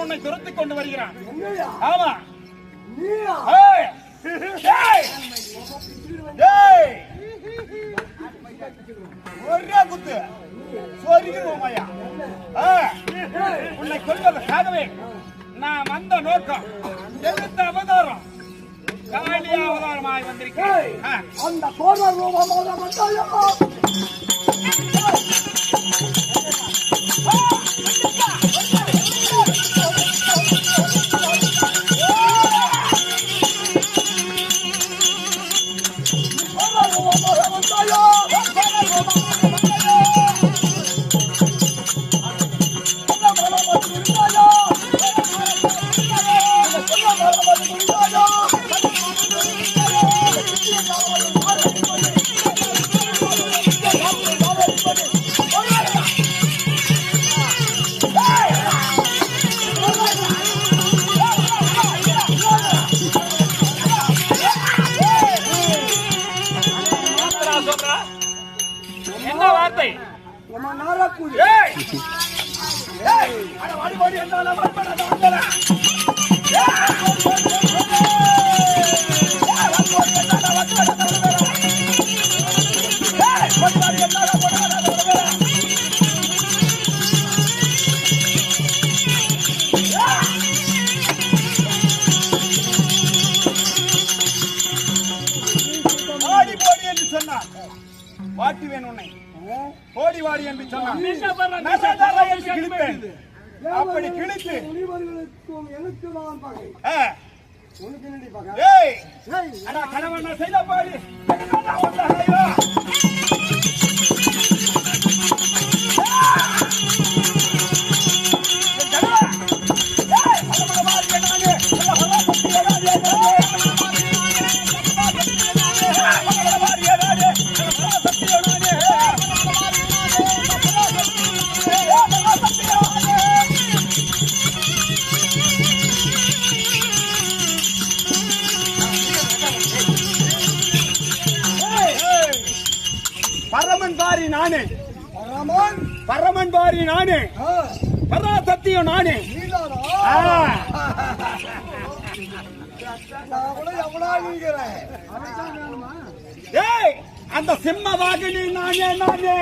உன்னை துரத்திக் கொண்டு வருகிறான். என்னையா? ஆமா. நீயா? ஏய் ஏய் ஏய் ஒரே குத்து சோரிக்கிறோமையா. உன்னை கொல்வதற்காகவே நான் வந்த நோக்கம் எடுத்த அவதாரம் காளியா அவதாரமாய் வந்திருக்கேன். அந்த போன ரூபமாக வந்தாயா? என்ன வார்த்தை? நம்ம நாராக்குடி. ஏய் ஏய் அட வாடி வாடி என்னடா வரப்படா வந்தடா. ஏய் வாடி வாடி என்று சொன்னா வாட்டி வேணும் உன்னை. ஓடி வாடி என்று சொன்னான். அப்படி கிழித்து எனக்கு நான் பகை. உனக்கு என்னடி பகை? ஏய் அடா கணவன் நான் செய்த பாடி பரமன் பாரி நானே. பரமன் பாரி நானே. பராசத்தியம் நானே. ஏய் அந்த சிம்ம வாகினி நானே நானே.